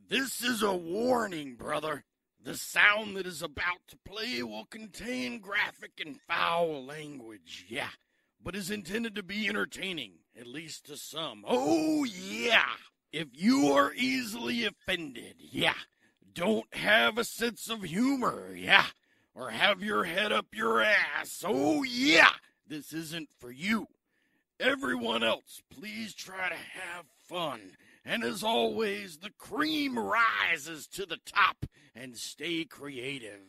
This is a warning, brother. The sound that is about to play will contain graphic and foul language, yeah, but is intended to be entertaining, at least to some. Oh, yeah. If you are easily offended, yeah, don't have a sense of humor, yeah, or have your head up your ass, oh, yeah, this isn't for you. Everyone else, please try to have fun. And as always, the cream rises to the top, and stay creative.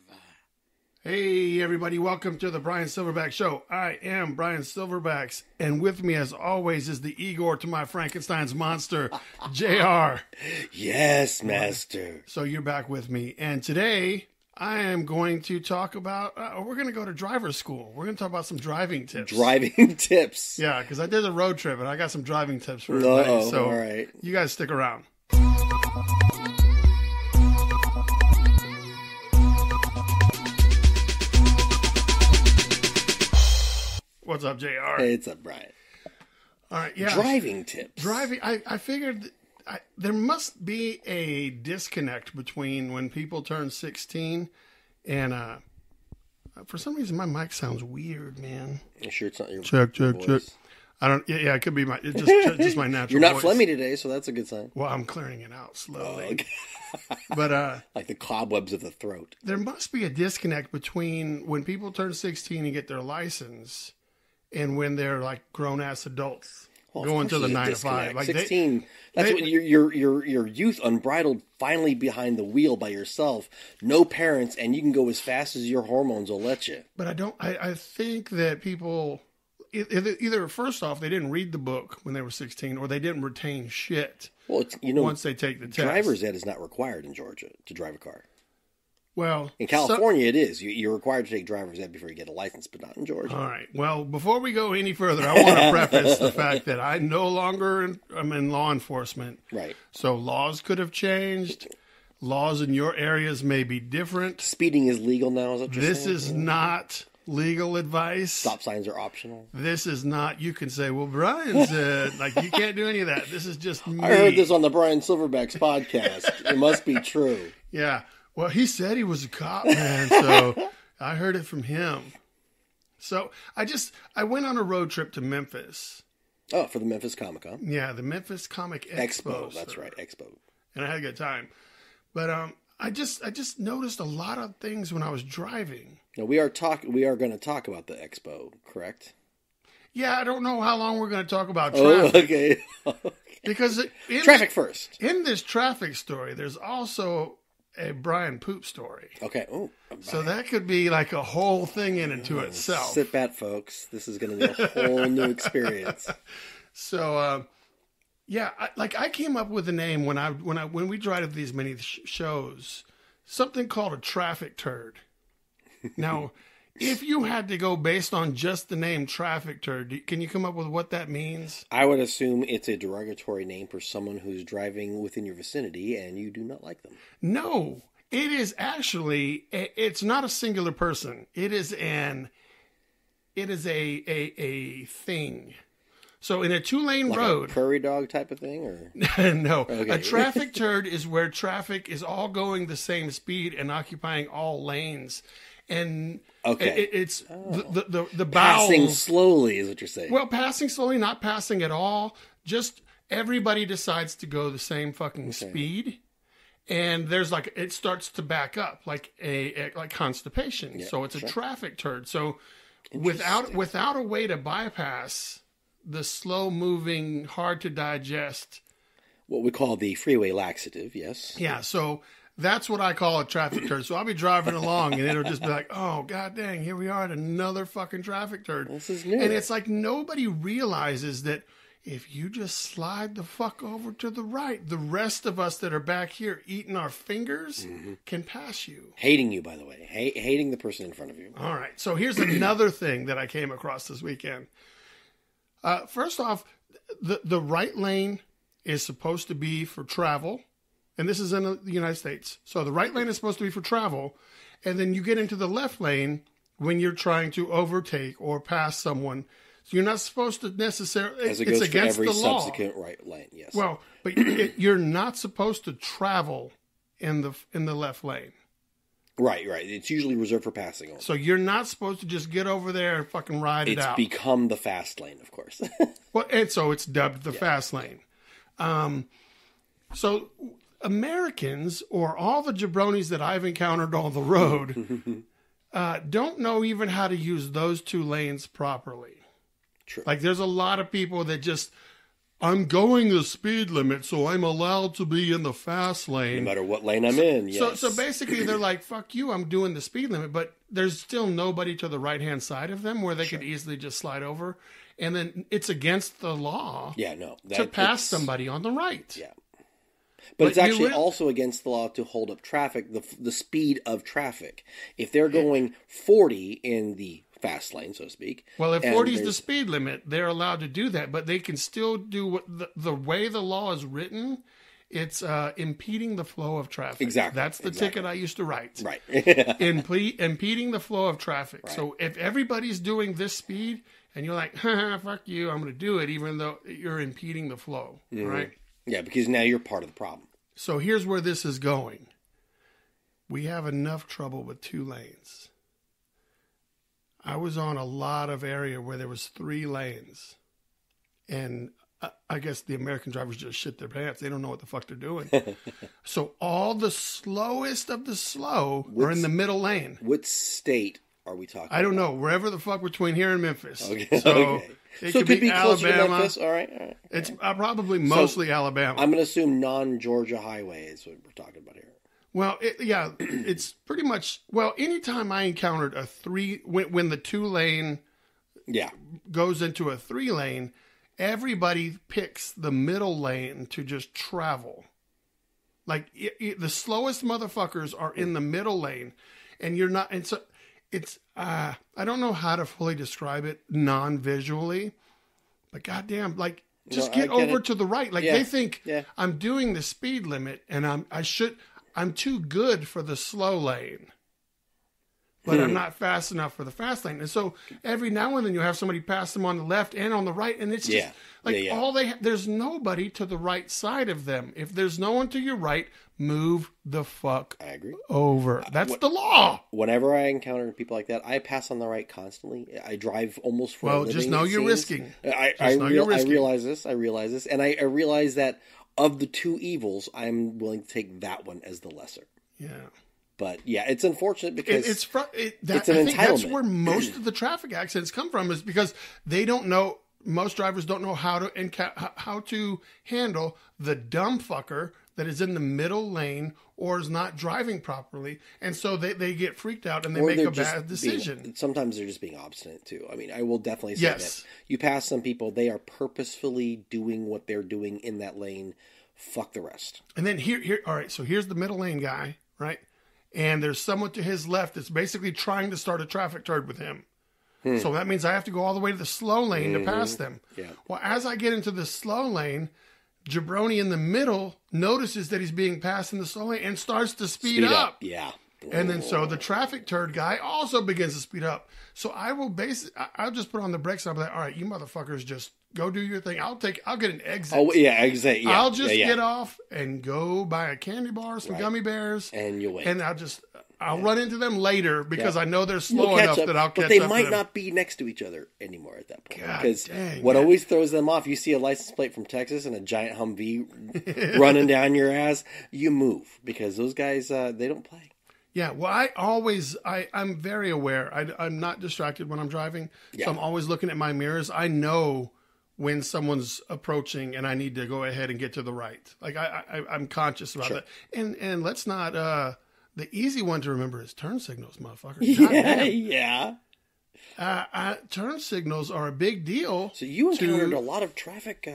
Hey everybody, welcome to the Bryan SilverBax Show. I am Bryan SilverBax, and with me as always is the Igor to my Frankenstein's monster, JR. Yes, master. So you're back with me, and today I am going to talk about, we're going to go to driver's school. We're going to talk about some driving tips. Driving tips. Yeah, because I did a road trip, and I got some driving tips for everybody. Uh-oh, so all right. You guys stick around. What's up, JR? Hey, it's up, Bryan. All right, yeah. Driving tips. I figured there must be a disconnect between when people turn 16 and for some reason my mic sounds weird, man. You sure it's not your Check. voice? I don't. Yeah, it could be just my natural. You're not voice. phlegmy today, so that's a good sign. Well, I'm clearing it out slowly. Oh, okay. But like the cobwebs of the throat. there must be a disconnect between when people turn 16 and get their license and when they're like grown ass adults going to the 9 to 5. Like 16. That's when your youth unbridled, finally behind the wheel by yourself, no parents, and you can go as fast as your hormones will let you. But I think that people either first off they didn't read the book when they were 16, or they didn't retain shit. Well, once they take the test, driver's ed is not required in Georgia to drive a car. Well, in California, it is. You're required to take driver's ed before you get a license, but not in Georgia. All right. Well, before we go any further, I want to preface the fact that I no longer am in law enforcement. Right. So laws could have changed. Laws in your areas may be different. Speeding is legal now, is that what you're This saying? is not legal advice. Stop signs are optional. This is not, you can say, well, Bryan said, like, you can't do any of that. This is just me. I heard this on the Bryan SilverBax podcast. It must be true. Yeah. Well, he said he was a cop, man, so I heard it from him. So I went on a road trip to Memphis. Oh, for the Memphis Comic-Con. Yeah, the Memphis Comic Expo. That's right, Expo. And I had a good time. But I just noticed a lot of things when I was driving. Now, we are going to talk about the Expo, correct? Yeah, I don't know how long we're going to talk about traffic. traffic. Okay. Because traffic first. In this traffic story, there's also a Bryan poop story. Okay. Oh, so that could be like a whole thing in and to itself. Sit back, folks. This is going to be a whole new experience. So, yeah, I came up with a name when we drive these many shows, something called a traffic turd. Now, if you had to go based on just the name traffic turd, can you come up with what that means? I would assume it's a derogatory name for someone who's driving within your vicinity and you do not like them. No, it is actually, it's not a singular person. It is a thing. So in a 2-lane like road, a prairie dog type of thing, or no, okay. A traffic turd is where traffic is all going the same speed and occupying all lanes. And it's the bowels. Passing slowly is what you're saying. Well, passing slowly, not passing at all. Just everybody decides to go the same fucking speed. And there's it starts to back up like like constipation. Yeah, so it's a traffic turd. So without a way to bypass the slow moving, hard to digest, what we call the freeway laxative, yes. Yeah, so that's what I call a traffic turd. So I'll be driving along and it'll just be like, oh, god dang, here we are at another fucking traffic turd. This is new. And it's like nobody realizes that if you just slide the fuck over to the right, the rest of us that are back here eating our fingers can pass you. Hating you, by the way. Hating the person in front of you. All right. So here's another thing that I came across this weekend. First off, the right lane is supposed to be for travel. And this is in the United States. So the right lane is supposed to be for travel. And then you get into the left lane when you're trying to overtake or pass someone. So you're not supposed to necessarily. As it it's goes for against every the law. subsequent right lane. Yes. Well, but you're not supposed to travel in the left lane. Right. It's usually reserved for passing only. So you're not supposed to just get over there and fucking ride it out. It's become the fast lane, of course. Well, and so it's dubbed the fast lane. So Americans, or all the jabronis that I've encountered on the road, don't know even how to use those two lanes properly. True. Like there's a lot of people that just, I'm going the speed limit, so I'm allowed to be in the fast lane. No matter what lane I'm in, yes. So basically they're like, fuck you, I'm doing the speed limit, but there's still nobody to the right-hand side of them where they could easily just slide over. And then it's against the law to pass somebody on the right. Yeah. But it's actually also against the law to hold up traffic, the speed of traffic. If they're going 40 in the fast lane, so to speak. Well, if 40 is the speed limit, they're allowed to do that, but they can still do what the way the law is written. It's impeding the flow of traffic. Exactly. That's the ticket I used to write. Right. Impeding the flow of traffic. Right. So if everybody's doing this speed and you're like, fuck you, I'm going to do it, even though you're impeding the flow, right? Yeah, because now you're part of the problem. So here's where this is going. We have enough trouble with 2 lanes. I was on a lot of area where there was 3 lanes. And I guess the American drivers just shit their pants. They don't know what the fuck they're doing. So all the slowest of the slow are in the middle lane. What state are we talking about? I don't know. Wherever the fuck between here and Memphis. Okay. So okay. it could be Alabama. Closer to Memphis. All right. It's probably mostly Alabama. I'm going to assume non-Georgia highway is what we're talking about here. Well, it's pretty much, anytime I encountered a 3, when the 2 lane goes into a 3 lane, everybody picks the middle lane to just travel. Like, the slowest motherfuckers are in the middle lane, and you're not, and so it's, I don't know how to fully describe it non-visually, but goddamn, like, just get over to the right. Like, they think I'm doing the speed limit, and I'm too good for the slow lane, but I'm not fast enough for the fast lane. And so every now and then you have somebody pass them on the left and on the right, and it's just there's nobody to the right side of them. If there's no one to your right, move the fuck over. That's the law. Whenever I encounter people like that, I pass on the right constantly. I drive almost for a living. Just know you're risking. I realize this. And I realize that of the 2 evils, I'm willing to take that one as the lesser. Yeah. But it's unfortunate because it's an entitlement. That's where most of the traffic accidents come from, is because they don't know. Most drivers don't know how to handle the dumb fucker that is in the middle lane or is not driving properly, and so they get freaked out and they make a bad decision. Sometimes they're just being obstinate too. I mean, I will definitely say that you pass some people, they are purposefully doing what they're doing in that lane. Fuck the rest. And then here, all right. So here's the middle lane guy, right? And there's someone to his left that's basically trying to start a traffic turd with him. So that means I have to go all the way to the slow lane to pass them. Yeah. Well, as I get into the slow lane, jabroni in the middle notices that he's being passed in the slow lane and starts to speed up. Yeah. And then so the traffic turd guy also begins to speed up. So I'll just put on the brakes. I'll be like, all right, you motherfuckers just go do your thing. I'll get an exit. Oh, yeah, exit. Yeah. I'll just get off and go buy a candy bar, some gummy bears. And you'll wait. And I'll run into them later because I know they're slow enough that I'll catch up. But they might not be next to each other anymore at that point. Because what always throws them off, you see a license plate from Texas and a giant Humvee running down your ass, you move. Because those guys, they don't play. Yeah, well, I'm very aware. I'm not distracted when I'm driving. So I'm always looking at my mirrors. I know when someone's approaching and I need to go ahead and get to the right. Like I'm conscious about that. And let's not... the easy one to remember is turn signals, motherfucker. Turn signals are a big deal. So you encountered a lot of traffic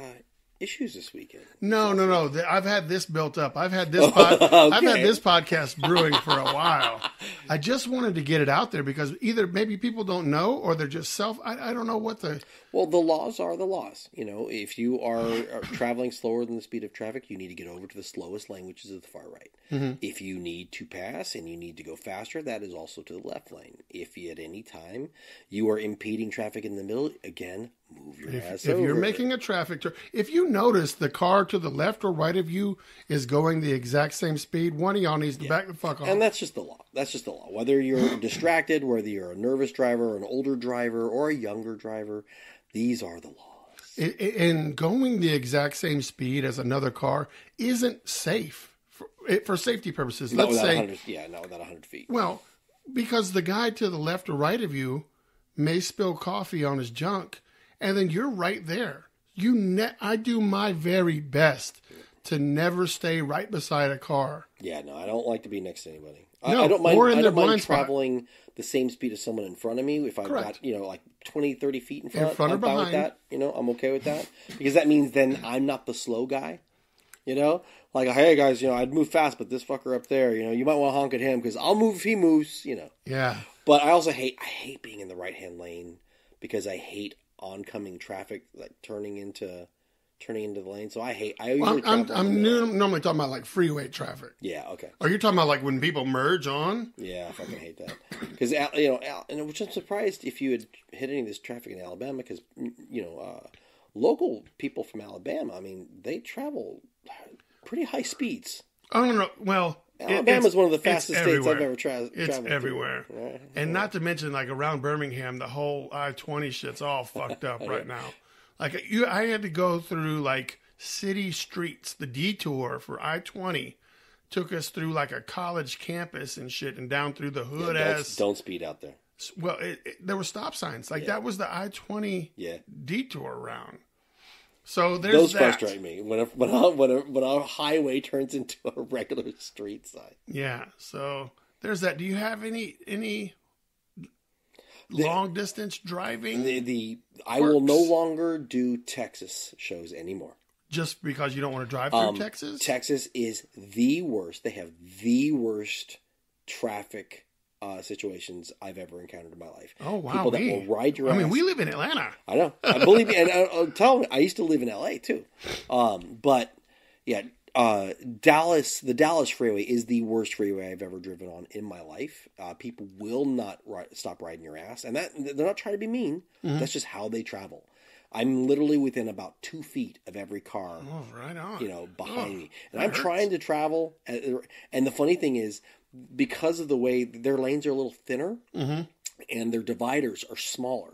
issues this weekend. No. I've had this built up. I've had this I've had this podcast brewing for a while. I just wanted to get it out there because either maybe people don't know or they're just I don't know what the... Well, the laws are the laws. You know, if you are traveling slower than the speed of traffic, you need to get over to the slowest lane, which is at the far right. Mm-hmm. If you need to pass and you need to go faster, that is also to the left lane. If at any time you are impeding traffic in the middle, again, move your ass If over. you're making a traffic turn, if you notice the car to the left or right of you is going the exact same speed, one of y'all needs to back the fuck off. And that's just the law. That's just the law. Whether you're distracted, whether you're a nervous driver, an older driver, or a younger driver, these are the laws. And going the exact same speed as another car isn't safe for safety purposes. Not Let's without say, 100, not without 100 feet. Well, because the guy to the left or right of you may spill coffee on his junk, and then you're right there. I do my very best to never stay right beside a car. Yeah, no, I don't like to be next to anybody. No, I don't mind, or in I their don't mind blind spot. traveling the same speed as someone in front of me. If I've Correct. got, like 20, 30 feet in front, or I'm fine with behind. that. I'm okay with that. Because that means then I'm not the slow guy. Like, hey guys, I'd move fast, but this fucker up there, you might want to honk at him because I'll move if he moves, Yeah. But I also hate being in the right-hand lane because I hate oncoming traffic, like turning into the lane. So I usually I'm normally talking about like freeway traffic. Yeah, okay. Are you talking about like when people merge on? Yeah, I fucking hate that. Because, and which I'm surprised if you had hit any of this traffic in Alabama because, local people from Alabama, I mean, they travel pretty high speeds. I don't know. Well, Alabama's one of the fastest states I've ever traveled It's to. everywhere. Right? And not to mention, like around Birmingham, the whole I-20 shit's all fucked up right now. Like I had to go through like city streets. The detour for I-20 took us through like a college campus and shit, and down through the hood. Don't speed out there. Well, there were stop signs. Like that was the I-20 detour round. So there's those that. frustrate me when a highway turns into a regular street sign. Yeah, so there's that. Do you have any long distance driving? I will no longer do Texas shows anymore. Just because you don't want to drive through Texas? Texas is the worst. They have the worst traffic situations I've ever encountered in my life. Oh, wow. People that will ride your ass. I mean, we live in Atlanta. I know. I believe me. And I'll tell me, I used to live in LA too. But yeah, the Dallas freeway is the worst freeway I've ever driven on in my life. People will not stop riding your ass. And they're not trying to be mean. Mm-hmm. That's just how they travel. I'm literally within about 2 feet of every car, right on. Behind me. And I'm trying to travel. And the funny thing is, because of the way their lanes are a little thinner and their dividers are smaller.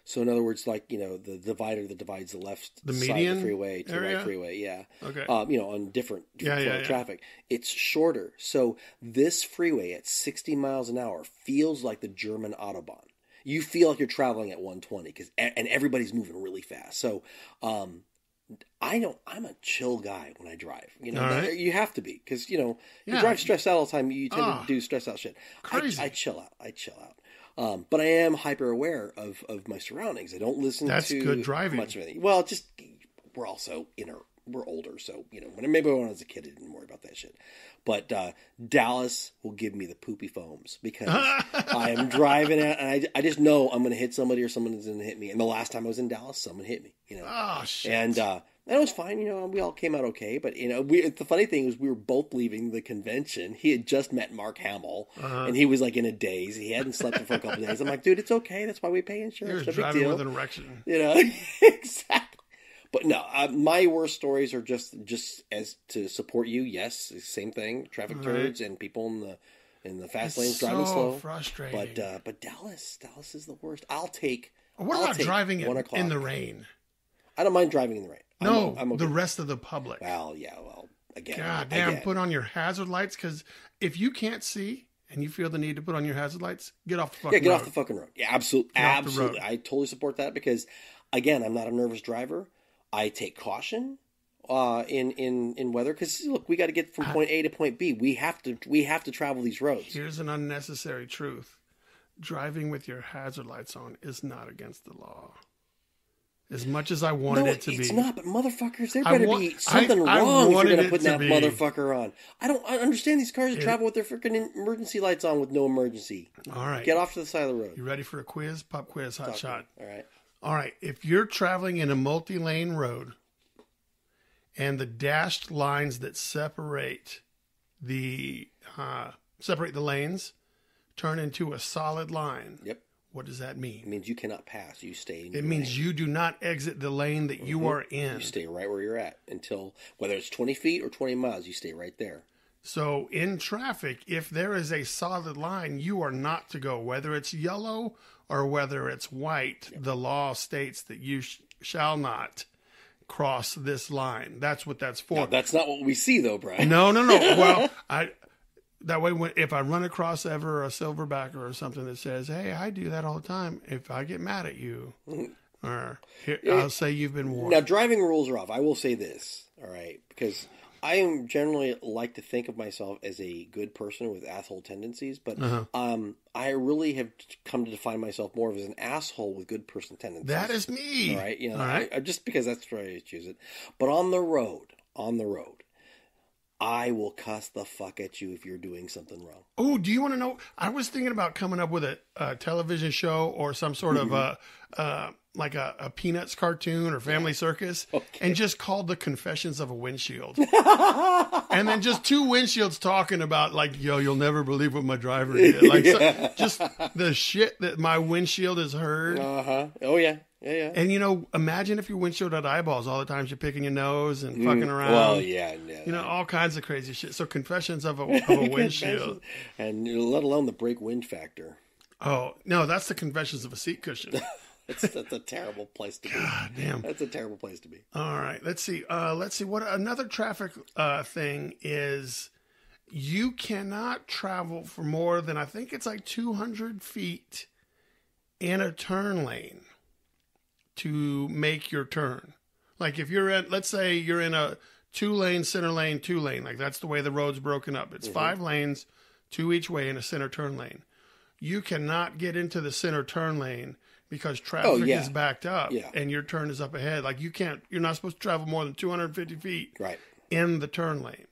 So in other words, like, the divider that divides the left side of the freeway to the right freeway. Yeah. Okay. On different flow of traffic, it's shorter. So this freeway at 60 miles an hour feels like the German Autobahn. You feel like you're traveling at 120 and everybody's moving really fast. So, I'm a chill guy when I drive. Right. You have to be because you drive stressed out all the time. You tend to do stressed out shit. Crazy. I chill out. But I am hyper aware of my surroundings. I don't listen to good driving. much of anything. Well, just we're also we're older, so maybe when I was a kid, I didn't worry about that shit. But Dallas will give me the poopy foams because I am driving it, and I just know I'm going to hit somebody or someone's going to hit me. And the last time I was in Dallas, someone hit me. Oh shit! And it was fine. We all came out okay. But the funny thing was we were both leaving the convention. He had just met Mark Hamill, and he was like in a daze. He hadn't slept for a couple of days. I'm like, dude, it's okay. That's why we pay insurance. You're no driving big deal. with an erection. Exactly. But no, my worst stories are just as to support you. Yes, same thing. Traffic turds and people in the fast lanes driving slow. Frustrating. But Dallas is the worst. I'll take driving 1 o'clock in the rain? I don't mind driving in the rain. No, I'm okay. The rest of the public. Well, again. God damn, put on your hazard lights because if you can't see and you feel the need to put on your hazard lights, get off the fucking road. Get off the fucking road. Yeah, absolutely. Absolutely. I totally support that because, again, I'm not a nervous driver. I take caution in weather because look, we got to get from point A to point B. We have to travel these roads. Here's an unnecessary truth: driving with your hazard lights on is not against the law. As much as I wanted it to be, it's not. But motherfuckers, there better be something wrong if you're going to put that motherfucker on. I understand these cars that travel with their freaking emergency lights on with no emergency. All right, get off to the side of the road. You ready for a quiz? Pop quiz, hot shot. All right. If you're traveling in a multi-lane road and the dashed lines that separate the lanes turn into a solid line, What does that mean? It means you cannot pass. You stay in It means you do not exit the lane that you are in. You stay right where you're at until, whether it's 20 feet or 20 miles, you stay right there. So in traffic, if there is a solid line, you are not to go. Whether it's yellow or whether it's white, the law states that you shall not cross this line. That's what that's for. Now, that's not what we see, though, Brian. No. Well, that way, if I run across ever a silverback or something that says, "Hey, I do that all the time," if I get mad at you, or I'll say you've been warned. Now, driving rules are off. I will say this, all right, because I am generally like to think of myself as a good person with asshole tendencies, but I really have come to define myself more as an asshole with good person tendencies. That is me. All right, all right. Just because that's the way I choose it. But on the road, I will cuss the fuck at you if you're doing something wrong. Oh, do you want to know? I was thinking about coming up with a television show or some sort of like a Peanuts cartoon or Family Circus, and just called The Confessions of a Windshield. And then just two windshields talking about, like, yo, you'll never believe what my driver did. Like, so, just the shit that my windshield has heard. Oh, yeah. Yeah. And, imagine if your windshield had eyeballs all the times you're picking your nose and fucking around. Well, yeah. All kinds of crazy shit. So Confessions of a windshield. And let alone the brake wind factor. Oh, no, that's the Confessions of a seat cushion. That's a terrible place to be. God damn. That's a terrible place to be. All right. Let's see. What another traffic thing is, you cannot travel for more than, I think it's like 200 feet in a turn lane to make your turn. Like if you're in, let's say you're in a 2-lane, center lane, 2-lane, like that's the way the road's broken up. It's 5 lanes, 2 each way in a center turn lane. You cannot get into the center turn lane because traffic is backed up and your turn is up ahead. Like you're not supposed to travel more than 250 feet in the turn lane.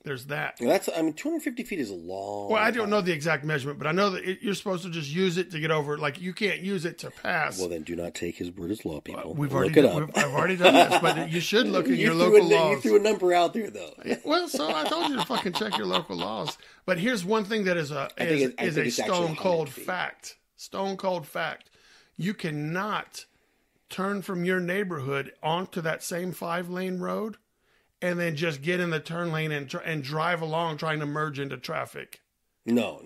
There's that. 250 feet is a long. Well, I don't know the exact measurement, but I know that you're supposed to just use it to get over. Like you can't use it to pass. Well, then do not take his word as law, people. I've already done this, but you should look at your local laws. You threw a number out there, though. Well, so I told you to fucking check your local laws. But here's one thing that is a stone cold fact. Stone cold fact. You cannot turn from your neighborhood onto that same 5-lane road and then just get in the turn lane and drive along trying to merge into traffic. No,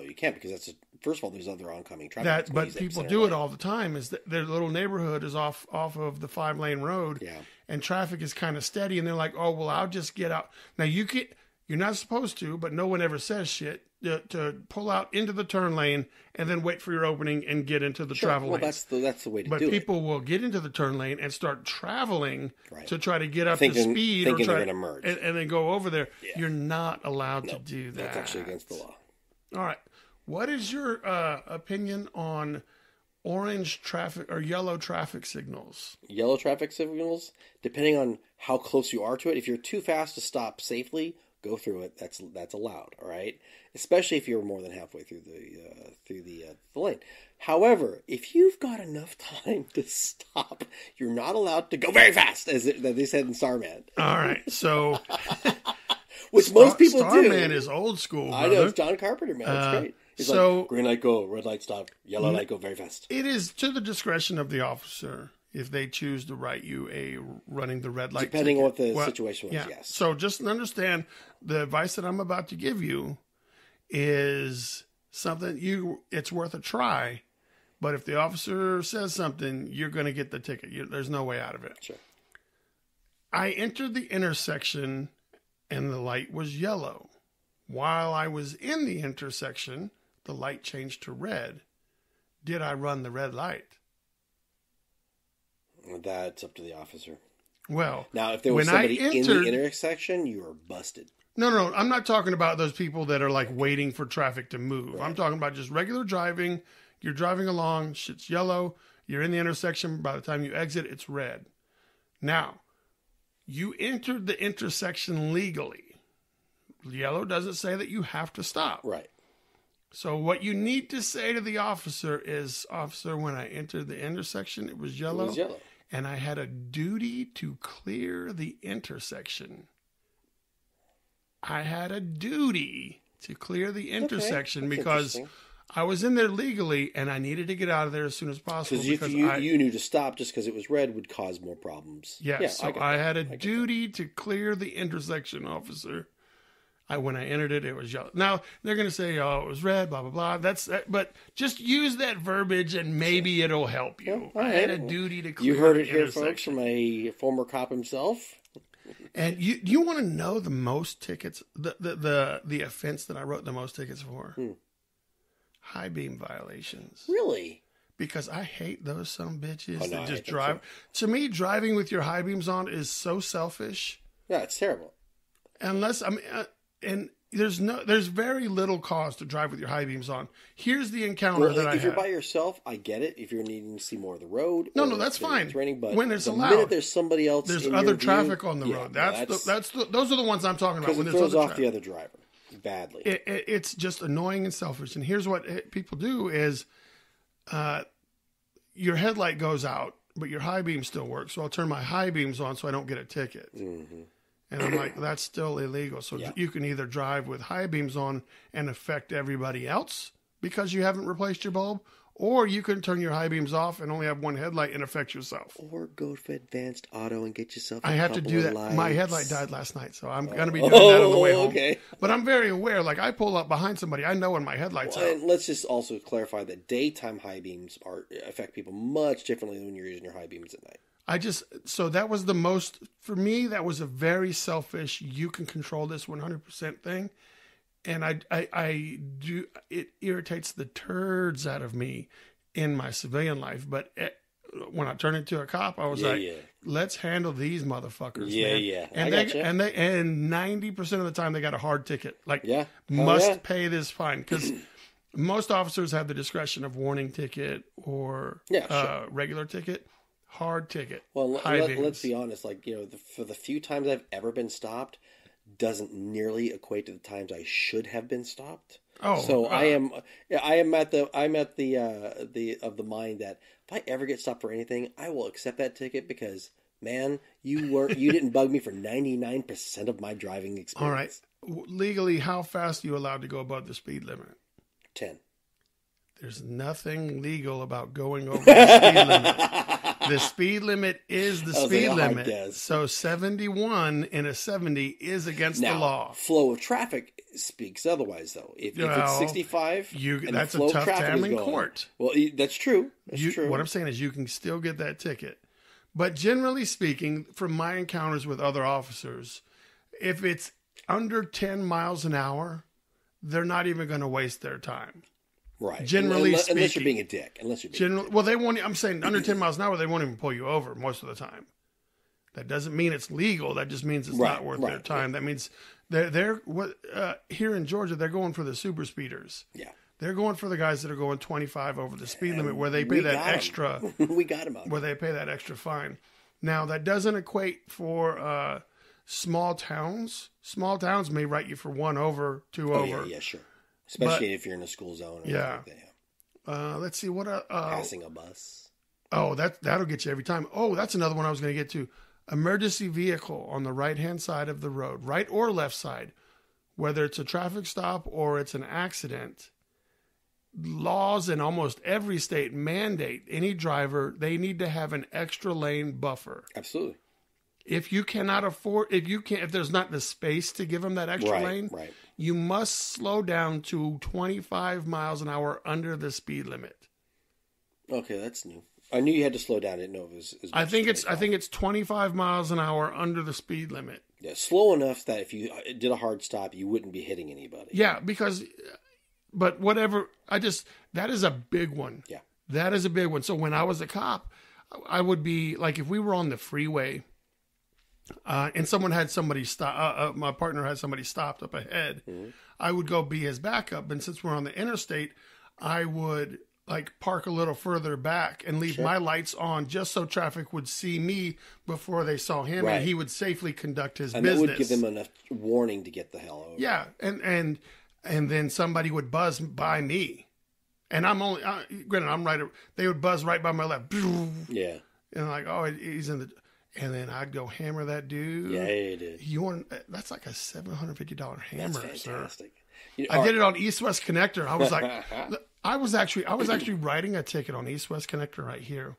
you can't, because first of all, there's other oncoming traffic. But people do it all the time. Is that their little neighborhood is off of the 5-lane road, and traffic is kind of steady, and they're like, "Oh, well, I'll just get out." Now you're not supposed to, but no one ever says shit to pull out into the turn lane and then wait for your opening and get into the travel lane. That's the way to do it. But people will get into the turn lane and start traveling to try to get up to speed, thinking they're going to merge, and then go over there. Yeah. You're not allowed to do that. That's actually against the law. All right. What is your opinion on orange traffic or yellow traffic signals? Yellow traffic signals, depending on how close you are to it. If you're too fast to stop safely, go through it. That's allowed. All right, especially if you're more than halfway through the lane. However, if you've got enough time to stop, you're not allowed to go very fast, as they said in Starman. All right, so which most people do. Starman is old school. Brother. I know, it's John Carpenter, man. It's great. It's like, green light go, red light stop, yellow light go very fast. It is to the discretion of the officer if they choose to write you a running the red light depending ticket. on what the situation was, yes. So just understand, the advice that I'm about to give you is something it's worth a try, but if the officer says something, you're going to get the ticket. There's no way out of it. Sure. I entered the intersection and the light was yellow. While I was in the intersection, the light changed to red. Did I run the red light? That's up to the officer. Well, now if there was somebody in the intersection, you are busted. No, I'm not talking about those people that are like waiting for traffic to move. Right. I'm talking about just regular driving. You're driving along, shit's yellow, you're in the intersection, by the time you exit, it's red. Now, you entered the intersection legally. Yellow doesn't say that you have to stop. Right. So what you need to say to the officer is, "Officer, when I entered the intersection, it was yellow. And I had a duty to clear the intersection. I had a duty to clear the intersection because I was in there legally, and I needed to get out of there as soon as possible. Because you knew to stop just because it was red would cause more problems. Yes, yeah, so I had a duty to clear the intersection, officer. When I entered it, it was yellow. Now, they're going to say, oh, it was red, blah, blah, blah. But just use that verbiage, and maybe it'll help you. Yeah, I had a duty to clear the intersection. You heard it here, folks, from a former cop himself. And you want to know the most tickets, the offense that I wrote the most tickets for? High beam violations. Really? Because I hate those some bitches that just drive. To me, driving with your high beams on is so selfish. Yeah, it's terrible. Unless and there's very little cause to drive with your high beams on. Here's the encounter that I had. If you're by yourself, I get it. If you're needing to see more of the road, no, that's fine. It's raining, but when it's allowed, minute there's somebody else, there's other traffic on the road. Those are the ones I'm talking about. Because it throws off the other driver badly. It's just annoying and selfish. And here's what people do is, your headlight goes out, but your high beam still works. So I'll turn my high beams on so I don't get a ticket. Mm-hmm. And I'm like, that's still illegal. So you can either drive with high beams on and affect everybody else because you haven't replaced your bulb, or you can turn your high beams off and only have one headlight and affect yourself. Or go for advanced auto and get yourself a I have to do that. Lights. My headlight died last night, so I'm going to be doing that on the way home. Okay. But I'm very aware. Like, I pull up behind somebody, I know when my headlight's out. And let's just also clarify that daytime high beams affect people much differently than when you're using your high beams at night. So that was the most, for me, that was a very selfish, you can control this 100% thing. And it irritates the turds out of me in my civilian life. But when I turned into a cop, I was let's handle these motherfuckers. Yeah. And and 90% of the time they got a hard ticket. Like, must pay this fine. Because most officers have the discretion of warning ticket or regular ticket. Hard ticket. Well, let's be honest. Like, for the few times I've ever been stopped, doesn't nearly equate to the times I should have been stopped. Oh, so I'm at the mind that if I ever get stopped for anything, I will accept that ticket because, man, you didn't bug me for 99% of my driving experience. All right, legally, how fast are you allowed to go above the speed limit? 10. There's nothing legal about going over the speed limit. The speed limit is the speed limit. So 71 in a 70 is against the law. Flow of traffic speaks otherwise, though. If it's 65, that's a tough time in court. Well, that's true. That's true. What I'm saying is you can still get that ticket. But generally speaking, from my encounters with other officers, if it's under 10 miles an hour, they're not even going to waste their time. Right. Generally speaking. Unless you're being a dick. Well, they won't. I'm saying under 10 miles an hour, they won't even pull you over most of the time. That doesn't mean it's legal. That just means it's not worth their time. That means they're here in Georgia, they're going for the super speeders. Yeah. They're going for the guys that are going 25 over the speed limit where they pay that extra. We got them out. Where they pay that extra fine. Now, that doesn't equate for small towns. Small towns may write you for 1 over, 2 over. Yeah, sure. Especially if you're in a school zone. Or like that. Let's see what passing a bus. Oh, that'll get you every time. Oh, that's another one I was going to get to. Emergency vehicle on the right-hand side of the road, right or left side, whether it's a traffic stop or it's an accident. Laws in almost every state mandate any driver, they need to have an extra lane buffer. Absolutely. If you cannot afford, if there's not the space to give them that extra lane, you must slow down to 25 miles an hour under the speed limit. Okay, that's new. I knew you had to slow down. I didn't know it was. I think it's 25 miles an hour under the speed limit. Yeah, slow enough that if you did a hard stop, you wouldn't be hitting anybody. Yeah, but whatever. That is a big one. Yeah, that is a big one. So when I was a cop, I would be like, if we were on the freeway. And someone had somebody stop. My partner had somebody stopped up ahead. Mm-hmm. I would go be his backup, and since we're on the interstate, I would park a little further back and leave my lights on, just so traffic would see me before they saw him, and he would safely conduct his business. And that would give them enough warning to get the hell over. Yeah, and then somebody would buzz by me, and I'm only granted I'm right. They would buzz right by my left. Yeah, and he's in the. And then I'd go hammer that dude. Yeah, you did. That's like a $750 hammer, That's fantastic. sir. I did it on East-West Connector. I was like, I was actually writing a ticket on East-West Connector right here.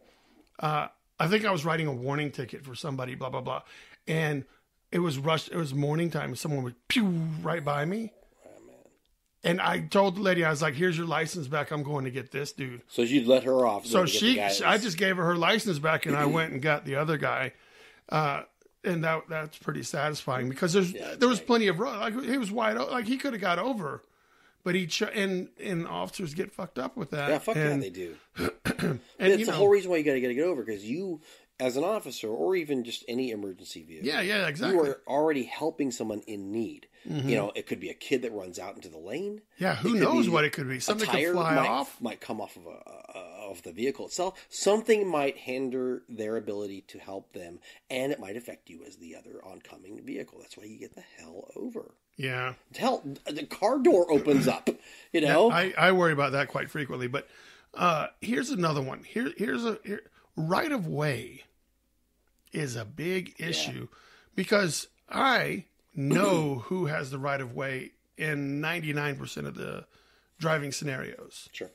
I think I was writing a warning ticket for somebody, blah, blah, blah. And it was rushed. It was morning time. And someone would pew right by me. And I told the lady, I was like, here's your license back. I'm going to get this dude. So you'd let her off. So I just gave her license back, and I went and got the other guy. And that's pretty satisfying because there was plenty of road. Like, he was wide open. Like, he could have got over. But and officers get fucked up with that. Yeah, they do. And it's the whole reason why you got to get over, because you, as an officer, or even just any emergency vehicle, yeah, exactly, you are already helping someone in need. Mm-hmm. It could be a kid that runs out into the lane. Yeah, who knows what it could be? Something could fly off. Might come off of the vehicle itself. Something might hinder their ability to help them, and it might affect you as the other oncoming vehicle. That's why you get the hell over. Yeah. Hell, the car door opens up. Yeah, I worry about that quite frequently. But here's another one. Here's right of way is a big issue because I know who has the right of way in 99% of the driving scenarios. Sure.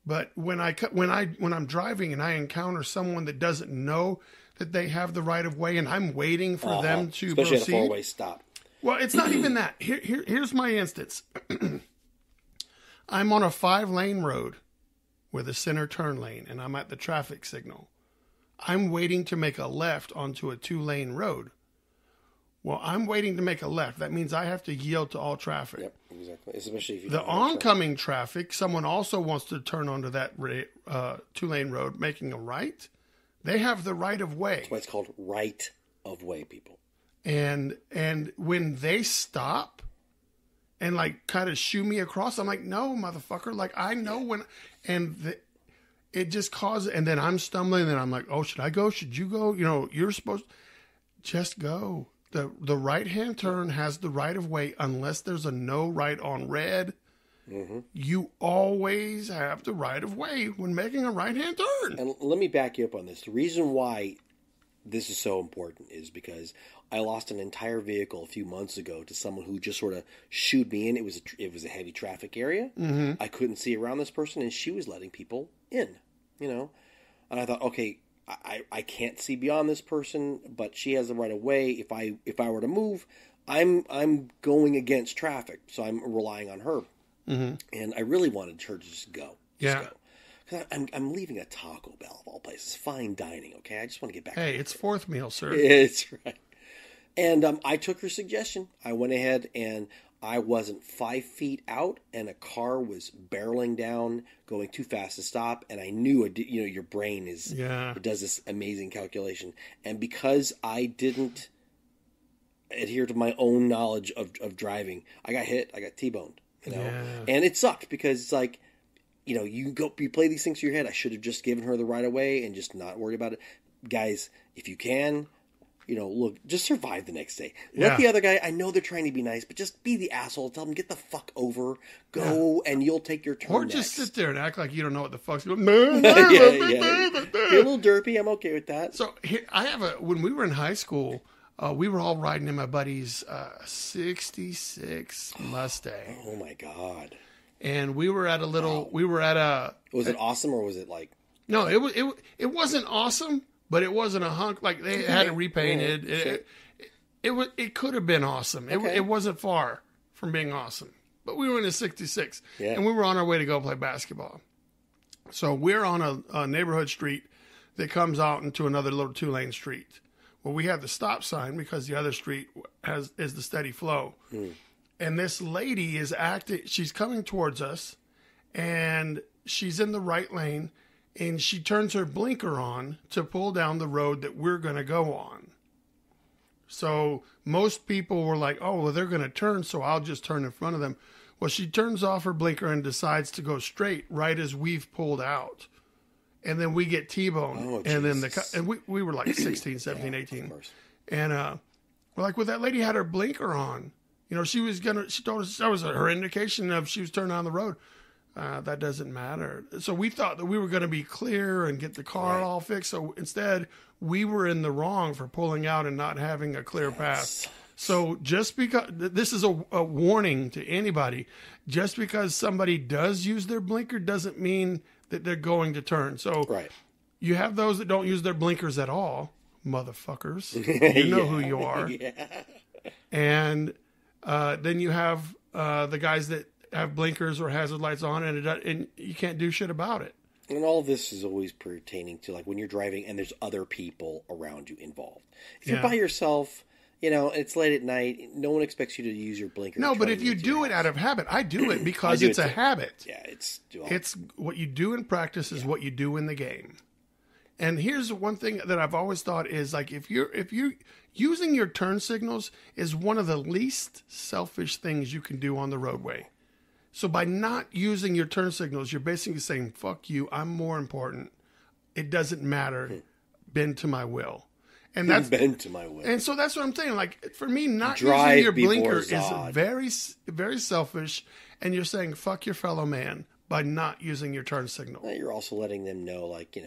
But when I'm driving and I encounter someone that doesn't know that they have the right of way, and I'm waiting for them to especially proceed, at a 4-way stop. Well, it's not even that. Here's my instance. I'm on a 5-lane road with a center turn lane, and I'm at the traffic signal. I'm waiting to make a left onto a 2-lane road. Well, I'm waiting to make a left. That means I have to yield to all traffic. Yep, exactly. Especially if you the oncoming traffic, someone also wants to turn onto that 2-lane road, making a right. They have the right of way. That's why it's called right of way, people. And when they stop and like kind of shoo me across, I'm like, no, motherfucker. Like, I know when, it just causes, and then I'm stumbling, and I'm like, oh, should I go? Should you go? You're supposed to just go. The right-hand turn has the right of way unless there's a no right on red. Mm-hmm. You always have the right of way when making a right-hand turn. And let me back you up on this. The reason why this is so important is because I lost an entire vehicle a few months ago to someone who just sort of shooed me in. It was a heavy traffic area. Mm-hmm. I couldn't see around this person, and she was letting people in, And I thought, okay, I can't see beyond this person, but she has the right of way. If I were to move, I'm going against traffic, so I'm relying on her. Mm-hmm. And I really wanted her to just go. Yeah. Because I'm leaving a Taco Bell of all places, fine dining. Okay, I just want to get back. Hey, it's fourth meal, sir. It's right. And I took her suggestion. I went ahead and I wasn't 5 feet out, and a car was barreling down, going too fast to stop. And I knew, your brain it does this amazing calculation. And because I didn't adhere to my own knowledge of driving, I got hit. I got T-boned. And it sucked because it's like, you play these things through your head. I should have just given her the right of way and just not worried about it. Guys, if you can, look, just survive the next day. Let the other guy, I know they're trying to be nice, but just be the asshole. Tell them, get the fuck over, go, and you'll take your turn. Or just sit there and act like you don't know what the fuck's going on. Be a little derpy. I'm okay with that. So here, when we were in high school, we were all riding in my buddy's 66 Mustang. Oh my God. And we were at Was it awesome, or was it like? No, it wasn't awesome. But it wasn't a hunk. Like, they had it repainted. It could have been awesome. Okay. It wasn't far from being awesome. But we were in a 66. Yeah. And we were on our way to go play basketball. So we're on a neighborhood street that comes out into another little 2-lane street. Well, we have the stop sign because the other street is the steady flow. Mm. And this lady she's coming towards us, and she's in the right lane. And she turns her blinker on to pull down the road that we're going to go on. So most people were like, oh, well, they're going to turn, so I'll just turn in front of them. Well, she turns off her blinker and decides to go straight right as we've pulled out. And then we get T-boned. Oh, and then we were like 16, 17, 18. Of course. And we're like, well, that lady had her blinker on. She told us that was her indication of she was turning on the road. That doesn't matter. So we thought that we were going to be clear and get the car all fixed. So instead, we were in the wrong for pulling out and not having a clear path. So just because this is a warning to anybody, just because somebody does use their blinker doesn't mean that they're going to turn. So you have those that don't use their blinkers at all, motherfuckers. You know who you are. Yeah. And then you have the guys that have blinkers or hazard lights on, and you can't do shit about it. And all of this is always pertaining to like when you're driving and there's other people around you involved. If you're by yourself, it's late at night, no one expects you to use your blinker. No, but if you do it out of habit, I do it because it's a habit. Yeah, it's what you do in practice is what you do in the game. And here's one thing that I've always thought is like if you using your turn signals is one of the least selfish things you can do on the roadway. So by not using your turn signals, you're basically saying, fuck you, I'm more important. It doesn't matter. Bend to my will. And that's bend to my will. And so that's what I'm saying. Like for me, not using your blinker is very, very selfish. And you're saying, fuck your fellow man by not using your turn signal. You're also letting them know, like,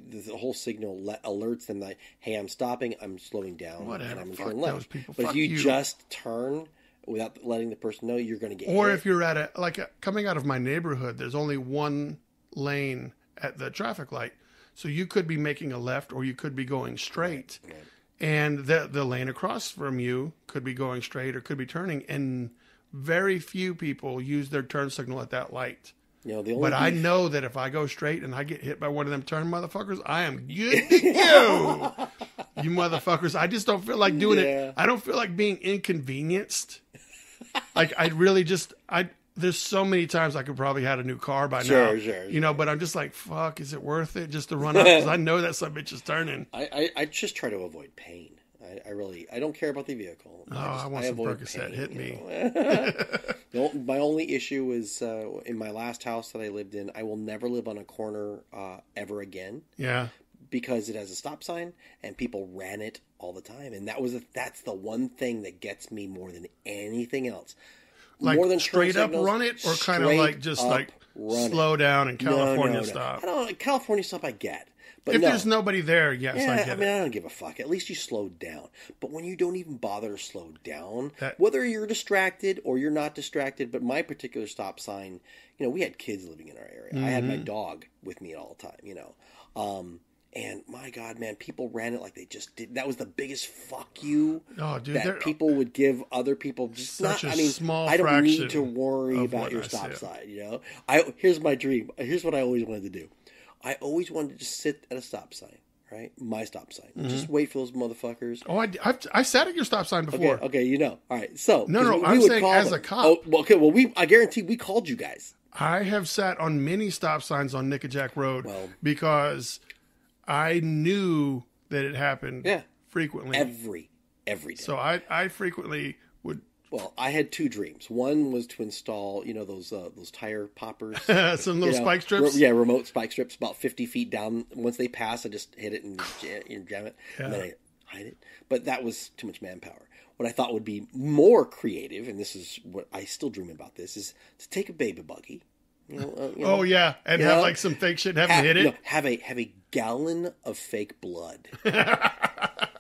the whole signal alerts them that, hey, I'm stopping, I'm slowing down, whatever, and I'm fuck turning those left. people. But fuck if you just turn without letting the person know, you're going to get Or hit. if you're at coming out of my neighborhood, there's only one lane at the traffic light. So you could be making a left or you could be going straight. Right. And the lane across from you could be going straight or could be turning. And very few people use their turn signal at that light. But I know that if I go straight and I get hit by one of them turn motherfuckers, I am good to go. You motherfuckers. I just don't feel like doing it. I don't feel like being inconvenienced. Like I really there's so many times I could probably have a new car by now. Sure. But I'm just like, fuck, is it worth it just to run up? Because I know that some bitch is turning. I just try to avoid pain. I don't care about the vehicle. I want some Percocet. Hit me. My only issue is in my last house that I lived in, I will never live on a corner ever again. Yeah. Because it has a stop sign and people ran it all the time. And that's the one thing that gets me more than anything else. Like more than straight up run it or kind of like just like slow down and California stop? I don't California stop I get. But if there's nobody there, yes, I get it. I don't give a fuck. At least you slowed down. But when you don't even bother to slow down, whether you're distracted or you're not distracted, but my particular stop sign, we had kids living in our area. Mm-hmm. I had my dog with me all the time, and my God, man, people ran it like they just did. That was the biggest fuck you that people would give other people. Just such not, a small I don't fraction need to worry about your stop sign. Here's my dream. Here's what I always wanted to do. I always wanted to just sit at a stop sign, right? My stop sign. Mm-hmm. Just wait for those motherfuckers. Oh, I sat at your stop sign before. Okay, All right, so no, I'm saying as a cop. Oh, okay. Well, I guarantee we called you guys. I have sat on many stop signs on Nickajack Road because I knew that it happened frequently. Every day. So I frequently would. Well, I had two dreams. One was to install, those tire poppers. Some little spike strips? Remote spike strips about 50 feet down. Once they pass, I just hit it and jam it. Yeah. And then I hide it. But that was too much manpower. What I thought would be more creative, and this is what I still dream about this, is to take a baby buggy. And have like some fake shit, have them hit it. No, have a gallon of fake blood,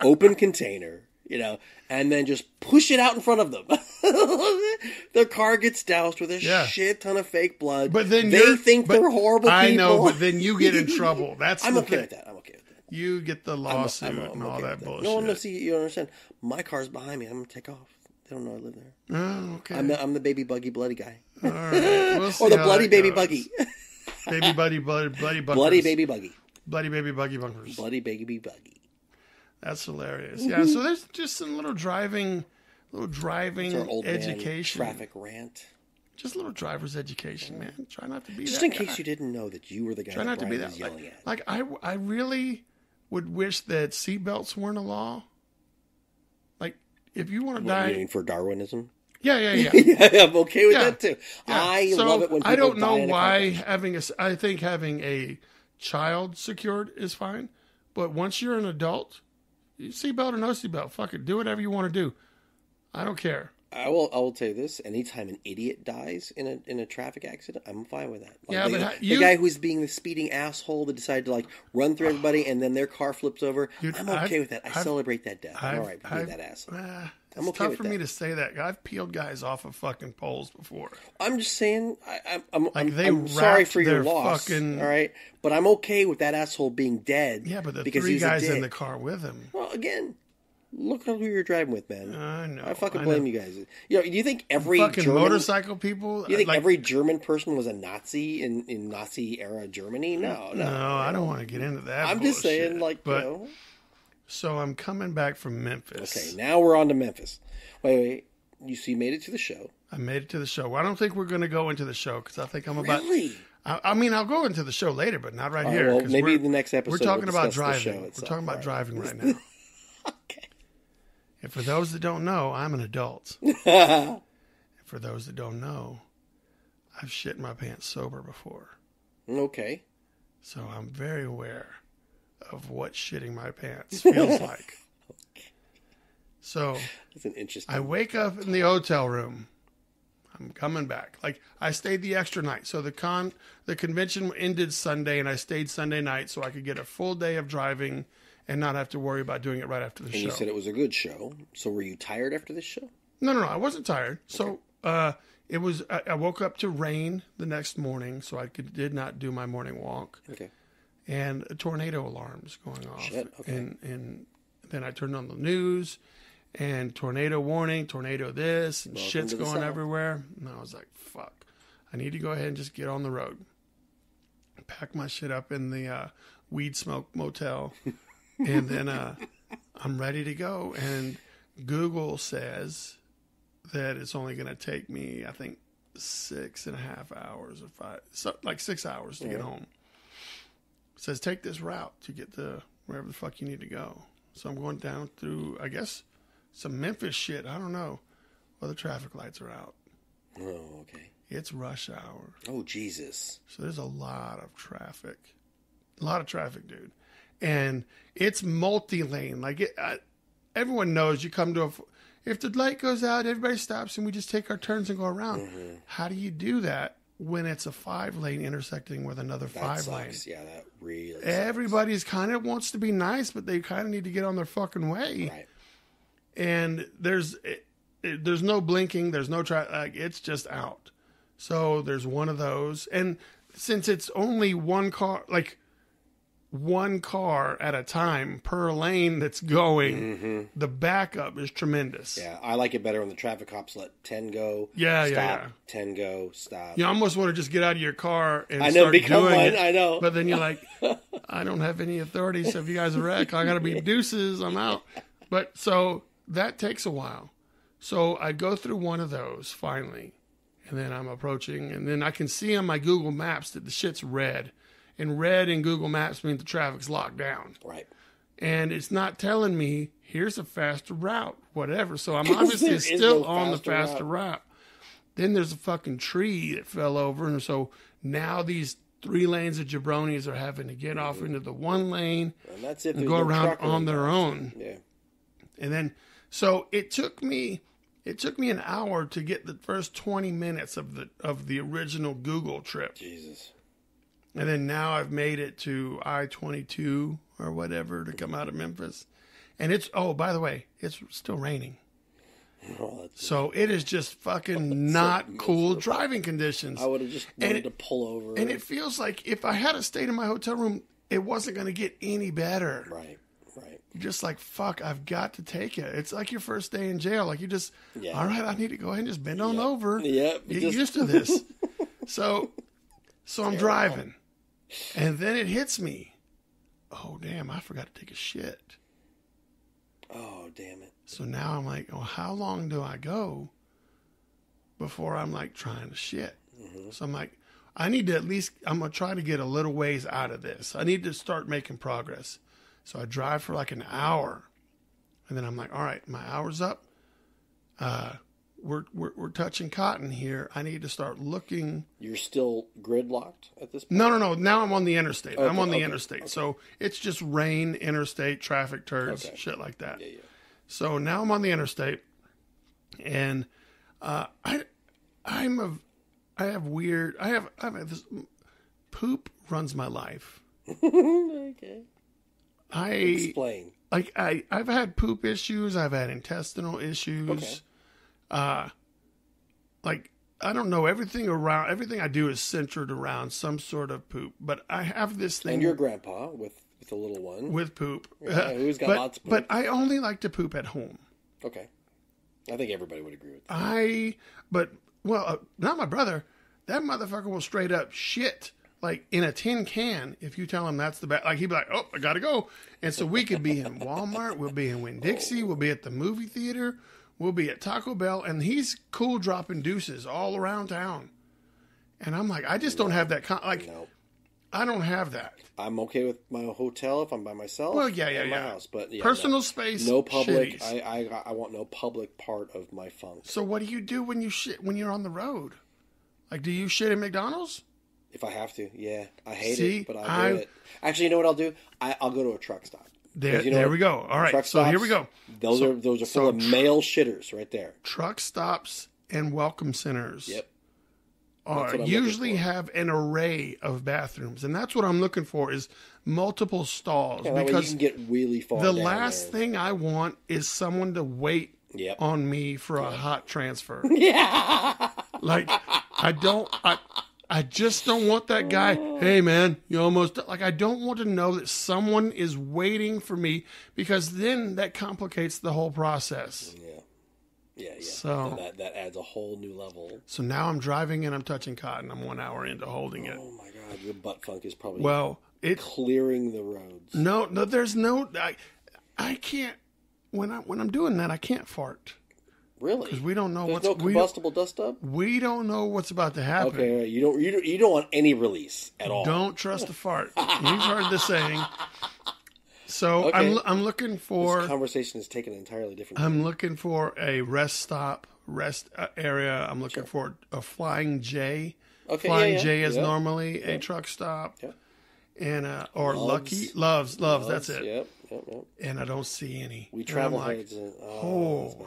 open container, and then just push it out in front of them. Their car gets doused with a shit ton of fake blood. But then they think they're horrible people. I know, but then you get in trouble. I'm okay with that. You get the lawsuit and all that bullshit. No, see, you don't understand. My car's behind me. I'm going to take off. They don't know I live there. Oh, okay. I'm the baby buggy bloody guy. All right. We'll see or the bloody baby buggy. Baby buddy, bloody bunkers. Bloody baby buggy. Bloody baby buggy bunkers. Bloody baby buggy. That's hilarious. Yeah, so there's just some little driving education. Traffic rant. Just a little driver's education, man. Try not to be just that in case guy. you didn't know that you were the guy Try that not Bryan to be was that yelling at. Like I really would wish that seatbelts weren't a law. Like if you want to die, you mean for Darwinism? Yeah. Yeah, I'm okay with that too. Yeah. I love it when people I don't know die why I think having a child secured is fine, but once you're an adult, seatbelt or no seatbelt, fuck it, do whatever you want to do. I don't care. I will tell you this: anytime an idiot dies in a traffic accident, I'm fine with that. Like the guy who's being the speeding asshole that decided to run through everybody and then their car flips over, I'm okay with that. I celebrate that death. I'm all right being that asshole. I'm It's okay tough with for me to say that. I've peeled guys off of fucking poles before. I'm just saying, I'm sorry wrapped for your their loss, fucking- all right? But I'm okay with that asshole being dead. Yeah, but the because three he's a guys in dick. the car with him. Well, again, look at who you're driving with, man. I know. I fucking blame you guys. You know, do you think every Fucking German motorcycle people. Do you think like, every German person was a Nazi in Nazi era Germany? No. I don't want to get into that. I'm just saying, like, but, you know. So I'm coming back from Memphis. Okay, now we're on to Memphis. Wait. You made it to the show. I made it to the show. Well, I don't think we're going to go into the show because I think I'm about. Really? I mean, I'll go into the show later, but not right here. Well, maybe the next episode. We're talking we'll about discuss the driving. show We're itself. talking about All driving right now. Okay. And for those that don't know, I'm an adult. And for those that don't know, I've shit my pants sober before. Okay. So I'm very aware of what shitting my pants feels like. So That's an interesting. I wake up in the hotel room. I'm coming back. Like, I stayed the extra night. So the convention ended Sunday, and I stayed Sunday night so I could get a full day of driving and not have to worry about doing it right after the show. And you said it was a good show. So were you tired after this show? No, I wasn't tired. So it was. I woke up to rain the next morning, so I did not do my morning walk. Okay. And a tornado alarms going off. Shit, okay. And then I turned on the news, and tornado warning, tornado this, and Welcome shit's to the going South. everywhere. And I was like, fuck. I need to go ahead and just get on the road. Pack my shit up in the weed smoke motel. And then I'm ready to go. And Google says that it's only going to take me, I think, 6.5 hours or 6 hours to get home. It says take this route to get to wherever the fuck you need to go. So I'm going down through, I guess, some Memphis shit. I don't know. Well, the traffic lights are out. Oh, okay. It's rush hour. Oh, Jesus. So there's a lot of traffic. A lot of traffic, dude. And it's multi-lane. Like, everyone knows you come to if the light goes out, everybody stops and we just take our turns and go around. Mm-hmm. How do you do that when it's a 5-lane intersecting with another 5-lane? Yeah, that really sucks. Everybody's kind of wants to be nice, but they kind of need to get on their fucking way. Right. And there's no blinking. There's no it's just out. So there's one of those. And since it's only one car at a time per lane that's going, the backup is tremendous. Yeah, I like it better when the traffic cops let 10 go, stop, 10 go, stop. You almost want to just get out of your car and become doing one, it. I know. But then you're like, I don't have any authority, so if you guys wreck, I got to be deuces, I'm out. But so that takes a while. So I go through one of those finally, and then I'm approaching, and then I can see on my Google Maps that the shit's red. And red in Google Maps means the traffic's locked down. Right. And it's not telling me, here's a faster route, whatever. So I'm obviously still on the faster route. Then there's a fucking tree that fell over. And so now these 3 lanes of jabronis are having to get off into the 1 lane And that's it. and go around on their own. Yeah. And then, so it took me an hour to get the first 20 minutes of the original Google trip. Jesus. And then now I've made it to I-22 or whatever to come out of Memphis. And by the way, it's still raining. Oh, So it is just fucking not cool driving conditions. I would have just wanted to pull over. And it feels like if I had stayed in my hotel room, it wasn't going to get any better. Right. Just like, fuck, I've got to take it. It's like your first day in jail. Like you just, all right, I need to go ahead and just bend on over. Yep. Get used to this. So I'm driving. And then it hits me. Oh, damn, I forgot to take a shit. Oh, damn it. So now I'm like, how long do I go before I'm like trying to shit? Mm-hmm. So I'm like, I'm going to try to get a little ways out of this. I need to start making progress. So I drive for like an hour. And then I'm like, all right, my hour's up. We're touching cotton here. I need to start looking. You're still gridlocked at this point? No. Now I'm on the interstate. I'm on the interstate. Okay. So it's just rain, interstate, traffic turds, shit like that. Yeah. So now I'm on the interstate, and I have this poop runs my life. Okay. Explain. like I've had poop issues. I've had intestinal issues. Okay. Like, I don't know, everything I do is centered around some sort of poop. But I have this thing. And your grandpa with a little one. With poop. Yeah, who's got lots of poop. But I only like to poop at home. Okay. I think everybody would agree with that. Not my brother. That motherfucker will straight up shit, like, in a tin can if you tell him that's the bad. Like, he'd be like, oh, I gotta go. And so we could be in Walmart, we'll be in Winn-Dixie, we'll be at the movie theater, we'll be at Taco Bell, and he's cool dropping deuces all around town. And I'm like, I just don't have that. No. I don't have that. I'm okay with my hotel if I'm by myself. Well, yeah. My house, but personal space. No public. Shitties. I want no public part of my funk. So what do you do when you shit when you're on the road? Like, do you shit at McDonald's? If I have to, yeah. I hate it, but I'll do it. Actually, you know what I'll do? I'll go to a truck stop. There we go. All right, so here we go. Those are full of male shitters right there. Truck stops and welcome centers. Yep. Usually have an array of bathrooms, and that's what I'm looking for is multiple stalls. Yeah, because you can get really far. The last thing I want is someone to wait on me for a hot transfer. Yeah. Like, I just don't want that guy. Hey man, you almost like. I don't want to know that someone is waiting for me because then that complicates the whole process. Yeah. So that adds a whole new level. So now I'm driving and I'm touching cotton. I'm 1 hour into holding it. Oh my god, your butt funk is probably clearing the roads. No, there's no. I can't. When I'm doing that, I can't fart. Really? Because we don't know There's no combustible dust up. We don't know what's about to happen. Okay, you don't want any release at all. Don't trust a fart. You've heard the saying. So I'm looking for. This conversation is taking an entirely different. I'm looking for a rest area. I'm looking for a Flying J. Okay, Flying J is normally a truck stop. Yeah. And or Loves. That's it. Yep. And I don't see any. We travel like,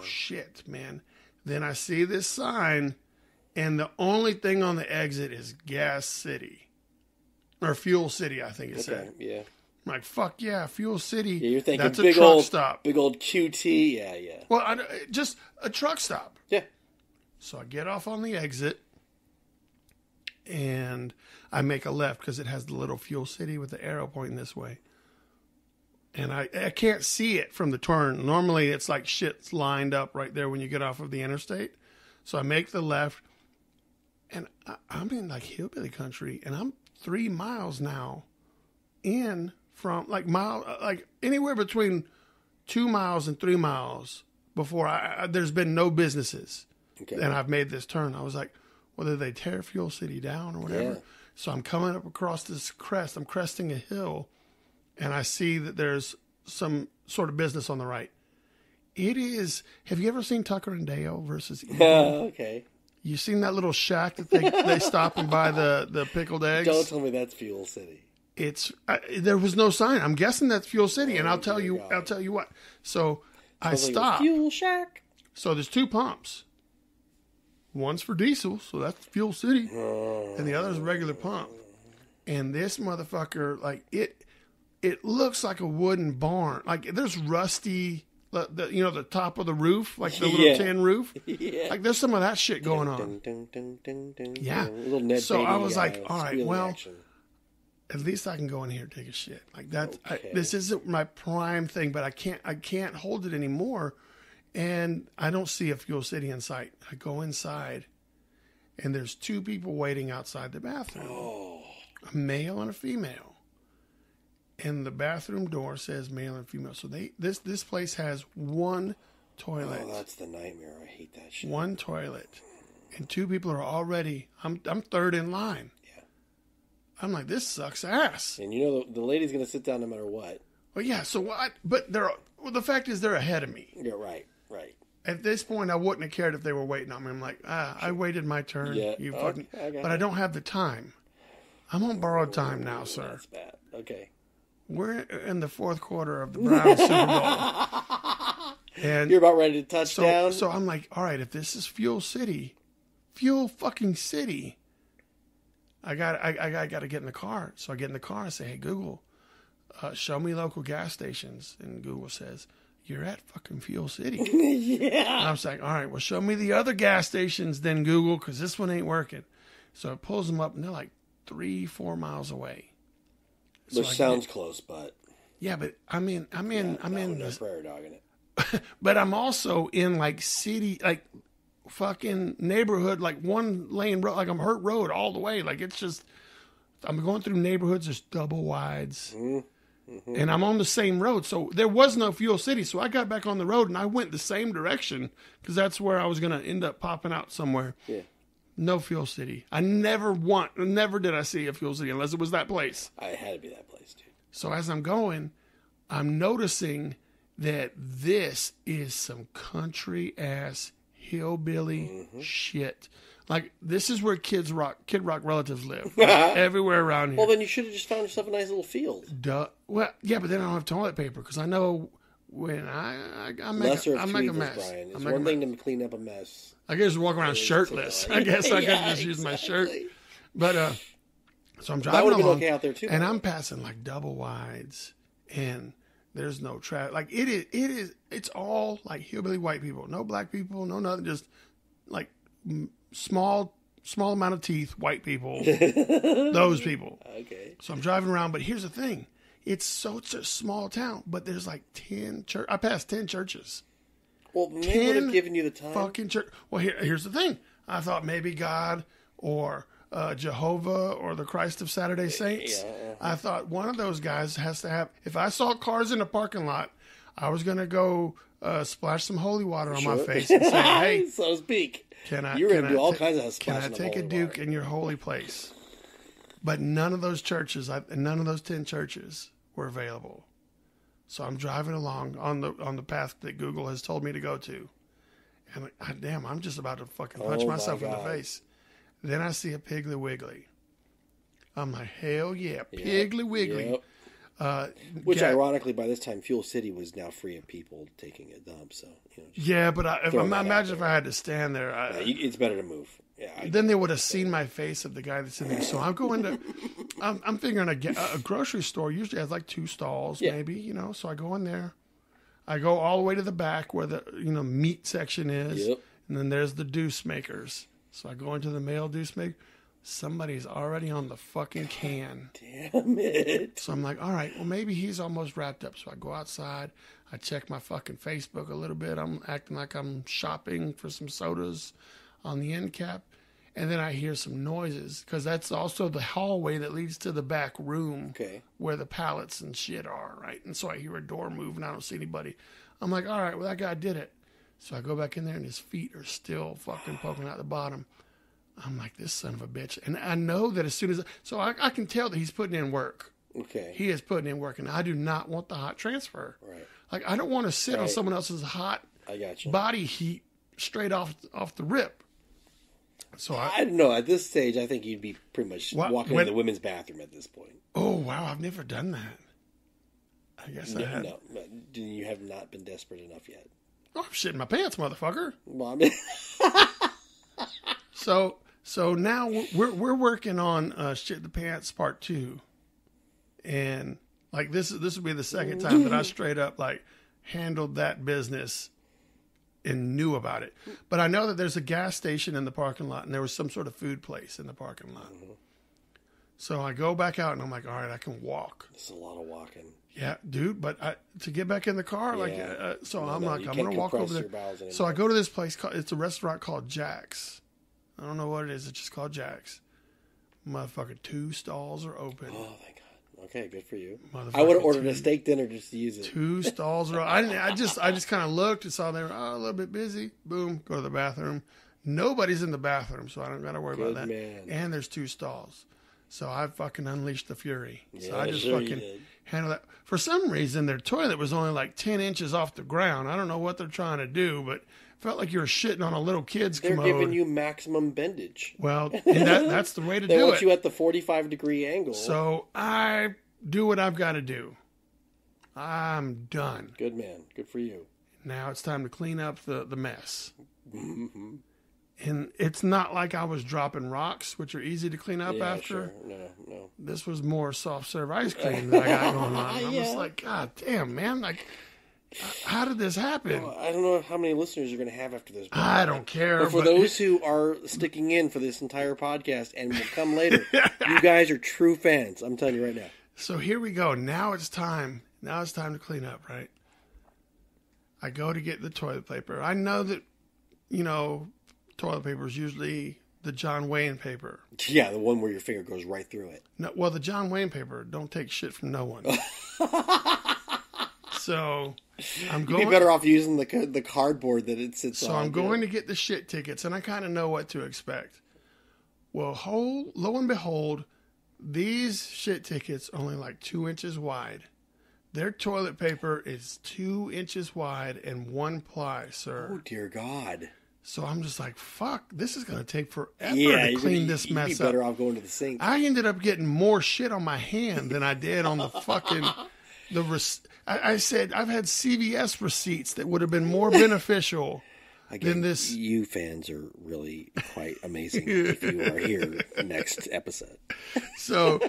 shit, man. Then I see this sign, and the only thing on the exit is Gas City. Or Fuel City, I think it said. Yeah. I'm like, fuck yeah, Fuel City. Yeah, you're thinking that's a truck stop. Big old QT. Yeah. Well, just a truck stop. Yeah. So I get off on the exit, and I make a left because it has the little Fuel City with the arrow pointing this way. And I can't see it from the turn. Normally, it's like shit's lined up right there when you get off of the interstate. So I make the left, and I'm in like hillbilly country, and I'm 3 miles now in from like anywhere between 2 miles and 3 miles before there's been no businesses. Okay. And I've made this turn. I was like, whether they tear Fuel City down or whatever. Yeah. So I'm coming up across this crest. I'm cresting a hill. And I see that there's some sort of business on the right. It is. Have you ever seen Tucker and Dale versus Evil? Okay. You seen that little shack that they stop and buy the pickled eggs? Don't tell me that's Fuel City. It's there was no sign. I'm guessing that's Fuel City, and I'll tell you what. So I stop. Fuel Shack. So there's 2 pumps. One's for diesel, so that's Fuel City, and the other's a regular pump. And this motherfucker, like it looks like a wooden barn. Like there's rusty, the top of the roof, like the little tin roof. Yeah. Like there's some of that shit going on. Yeah. So I was like, all right, well, action. At least I can go in here and take a shit. Like that. Okay. This isn't my prime thing, but I can't hold it anymore. And I don't see a Fuel City in sight. I go inside, and there's 2 people waiting outside the bathroom. Oh. A male and a female. And the bathroom door says male and female. So this place has 1 toilet. Oh, that's the nightmare. I hate that shit. 1 toilet. And 2 people are already, I'm third in line. Yeah. I'm like, this sucks ass. And you know the lady's going to sit down no matter what. Well, yeah, so what? But the fact is they're ahead of me. Yeah, right. At this point, I wouldn't have cared if they were waiting on me. I'm like, I waited my turn. Yeah. But I don't have the time. I'm on borrowed time now, sir. That's bad. Okay. We're in the 4th quarter of the Bryan Super Bowl. And you're about ready to touch down? So I'm like, all right, if this is Fuel fucking City, I got to get in the car. So I get in the car and say, hey, Google, show me local gas stations. And Google says, you're at fucking Fuel City. Yeah. And I was like, all right, well, show me the other gas stations then, Google, because this one ain't working. So it pulls them up, and they're like 3-4 miles away. Which sounds close, but... Yeah, but I'm in this prairie dog in it. But I'm also in like city, like fucking neighborhood, like one lane road, like I'm Hurt Road all the way. Like it's just, I'm going through neighborhoods, there's double wides. Mm-hmm. And I'm on the same road. So there was no Fuel City. So I got back on the road and I went the same direction because that's where I was going to end up popping out somewhere. Yeah. No Fuel City. Never did I see a Fuel City unless it was that place. I had to be that place, dude. So as I'm going, I'm noticing that this is some country ass hillbilly shit. Like this is where Kid Rock relatives live, everywhere around here. Well, then you should have just found yourself a nice little field. Duh. Well, yeah, but then I don't have toilet paper because I know when I make a mess. Brian. It's one thing to clean up a mess. I guess walk around shirtless. I guess I could just use my shirt. But so I'm driving along, okay out there too, and I'm passing like double wides, and there's no traffic. Like it's all like hillbilly white people, no black people, no nothing, just like small amount of teeth, white people, those people. Okay. So I'm driving around, but here's the thing: it's a small town, but there's like 10 church. I passed 10 churches. Well, they would have given you the time. Fucking church. Well, here's the thing: I thought maybe God or Jehovah or the Christ of Saturday Saints. Yeah. I thought one of those guys has to have. If I saw cars in the parking lot, I was gonna go splash some holy water on my face and say, "Hey, so to speak." You're going to do all kinds of splashing. Can I take a Duke in your holy place? But none of those churches, none of those 10 churches were available. So I'm driving along on the path that Google has told me to go to. And damn, I'm just about to fucking punch myself in the face. Then I see a Piggly Wiggly. I'm like, hell yeah, Piggly Wiggly. Yep. Which, ironically, by this time, Fuel City was now free of people taking a dump. So, but imagine if I had to stand there. It's better to move. Yeah. Then they would have seen my face of the guy that's in there. So I'm going to, I'm figuring a grocery store usually has like 2 stalls, maybe, So I go in there. I go all the way to the back where the meat section is, and then there's the deuce makers. So I go into the male deuce maker. Somebody's already on the fucking can. Damn it. So I'm like, all right, well, maybe he's almost wrapped up. So I go outside. I check my fucking Facebook a little bit. I'm acting like I'm shopping for some sodas on the end cap. And then I hear some noises because that's also the hallway that leads to the back room where the pallets and shit are, right? And so I hear a door move and I don't see anybody. I'm like, all right, well, that guy did it. So I go back in there and his feet are still fucking poking out the bottom. I'm like, this son of a bitch. And I know that as soon as... So I can tell that he's putting in work. Okay. He is putting in work. And I do not want the hot transfer. Right. Like, I don't want to sit on someone else's hot body heat straight off the rip. So I don't know. At this stage, I think you'd be pretty much walking in the women's bathroom at this point. Oh, wow. I've never done that. I guess I have. No, you have not been desperate enough yet. Oh, I'm shitting my pants, motherfucker. Well, I mean... So now we're working on Shit the Pants Part 2, and like this would be the second time that I straight up like handled that business and knew about it. But I know that there's a gas station in the parking lot, and there was some sort of food place in the parking lot. Mm-hmm. So I go back out, and I'm like, all right, I can walk. It's a lot of walking. Yeah, dude, but to get back in the car, I'm going to walk over there. So I go to this place, it's a restaurant called Jack's. I don't know what it is. It's just called Jack's. Motherfucker, 2 stalls are open. Oh, thank God. Okay, good for you. I would have ordered a steak dinner just to use it. 2 stalls are open. I just kind of looked and saw they were a little bit busy. Boom, go to the bathroom. Nobody's in the bathroom, so I don't got to worry about that. Man. And there's 2 stalls. So I fucking unleashed the fury. So I just fucking handled that. For some reason, their toilet was only like 10 inches off the ground. I don't know what they're trying to do, but felt like you were shitting on a little kid's commode. They're giving you maximum bendage. Well, and that's the way to do it. They want you at the 45-degree angle. So I do what I've got to do. I'm done. Good man. Good for you. Now it's time to clean up the mess. Mm-hmm. And it's not like I was dropping rocks, which are easy to clean up after. Sure. No. This was more soft serve ice cream that I got going on. And I was like, God damn, man! Like, how did this happen? Well, I don't know how many listeners you're going to have after this. I don't care. But for those who are sticking in for this entire podcast and will come later, you guys are true fans. I'm telling you right now. So here we go. Now it's time. Now it's time to clean up, right? I go to get the toilet paper. I know that, toilet paper is usually the John Wayne paper. Yeah, the one where your finger goes right through it. No, well, the John Wayne paper don't take shit from no one. So I'm going. You'd be better off using the cardboard that it sits on. So I'm going to get the shit tickets, and I kind of know what to expect. Well, lo and behold, these shit tickets are only like 2 inches wide. Their toilet paper is 2 inches wide and 1 ply, sir. Oh, dear God. So I'm just like, fuck, this is going to take forever to clean this mess up. You'd be better off going to the sink. I ended up getting more shit on my hand than I did on the fucking... I said, I've had CVS receipts that would have been more beneficial than this. You fans are really quite amazing if you are here next episode. So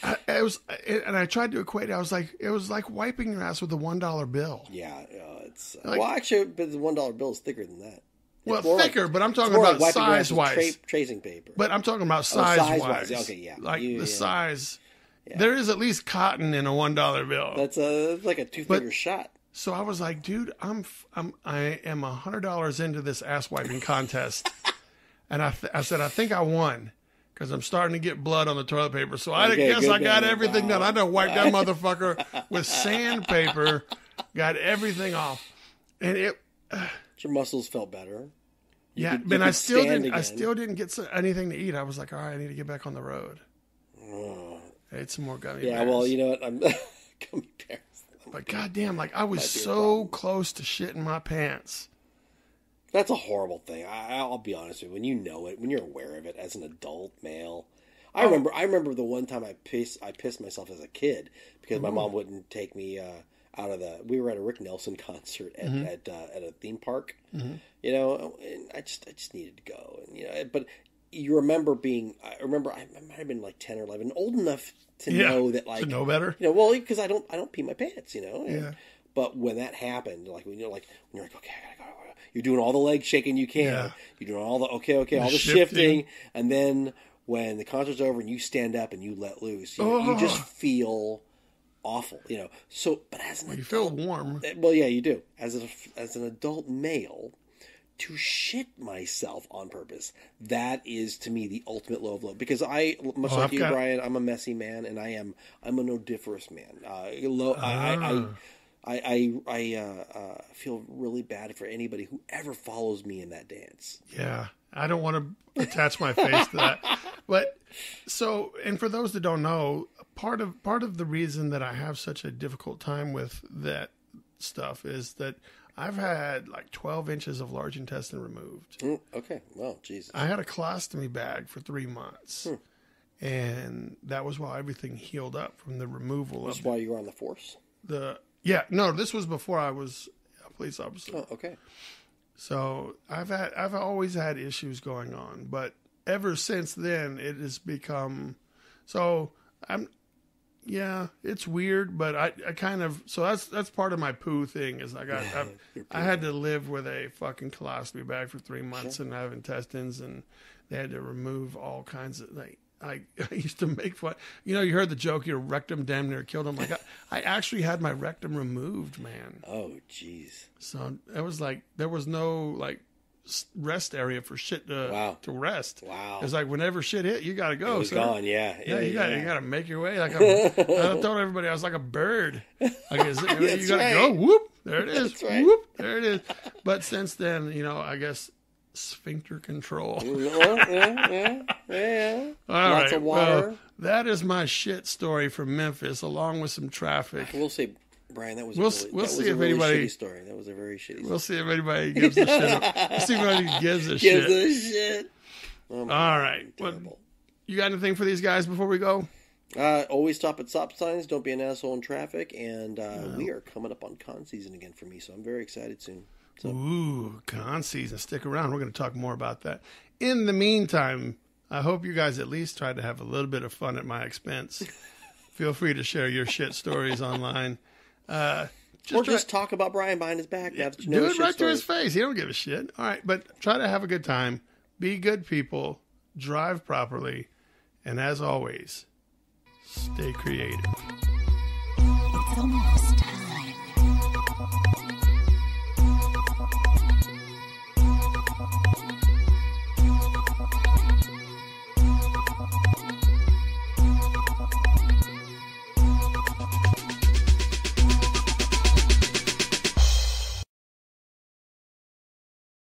I tried to equate it. It was like wiping your ass with a $1 bill. Yeah, it's well, actually, but the $1 bill is thicker than that. Well, thicker, but I'm talking about size-wise. Tracing paper. But I'm talking about size-wise. Okay, yeah. Like the size. Yeah. There is at least cotton in a $1 bill. That's like a 2-finger shot. So I was like, dude, I am $100 into this ass wiping contest, and I said I think I won because I'm starting to get blood on the toilet paper. So I guess I got everything done. I done wiped that motherfucker with sandpaper, got everything off, and your muscles felt better. But I still didn't get anything to eat. I was like, all right, I need to get back on the road. I ate some more gummy bears. Yeah, well, you know what? I'm gummy bears. But goddamn, I was so close to shitting my pants. That's a horrible thing. I'll be honest with you. When you know it, when you're aware of it as an adult male, I remember the one time I pissed myself as a kid because my mom wouldn't take me out of the. We were at a Rick Nelson concert at a theme park, and I just needed to go, and but. You remember I might have been like 10 or 11, old enough to know that, like, to know better. Well, because I don't pee my pants, Yeah. But when that happened, like when you're like, okay, I gotta go. You're doing all the leg shaking you can. Yeah. You're doing all the all the shifting, and then when the concert's over and you stand up and you let loose, you just feel awful, So, but as an adult, you feel warm. Well, yeah, you do. As an adult male. To shit myself on purpose, that is to me the ultimate low of low. Because much like you, Brian, I'm a messy man, and I'm a nodiferous man. I feel really bad for anybody who ever follows me in that dance. Yeah, I don't want to attach my face to that. But and for those that don't know, part of the reason that I have such a difficult time with that stuff is that I've had like 12 inches of large intestine removed. Okay. Well, Jesus. I had a colostomy bag for 3 months. And that was while everything healed up from the removal. That's why you were on the force? This was before I was a police officer. Oh, okay. So I've always had issues going on, but ever since then it has become it's weird, but I kind of, so that's part of my poo thing is I had to live with a fucking colostomy bag for 3 months and have intestines, and they had to remove all kinds of, I used to make fun, you heard the joke, your rectum damn near killed him. I actually had my rectum removed, man. Oh, jeez. So it was like, there was no rest area for shit to rest. Wow. It's like whenever shit hit, you got to go. It was gone, yeah. You got to make your way. I told everybody I was like a bird. You got to go. Whoop. There it is. Right. Whoop. There it is. But since then, I guess sphincter control. Yeah. All Lots of water. Well, that is my shit story from Memphis, along with some traffic. We'll see. Brian, that was we'll see if anybody shitty story. That was a very shitty story. We'll see if anybody gives a shit. We'll see if anybody gives a shit. Gives a shit. Oh, all right. Well, you got anything for these guys before we go? Always stop at stop signs. Don't be an asshole in traffic. And we are coming up on con season again for me, so I'm very excited soon. So. Ooh, con season. Stick around. We're going to talk more about that. In the meantime, I hope you guys at least try to have a little bit of fun at my expense. Feel free to share your shit stories online. Just talk about Bryan behind his back. Now that you know do his it right shit to his stories. face. He don't give a shit. All right, but try to have a good time. Be good people. Drive properly. And as always, stay creative. It's almost time.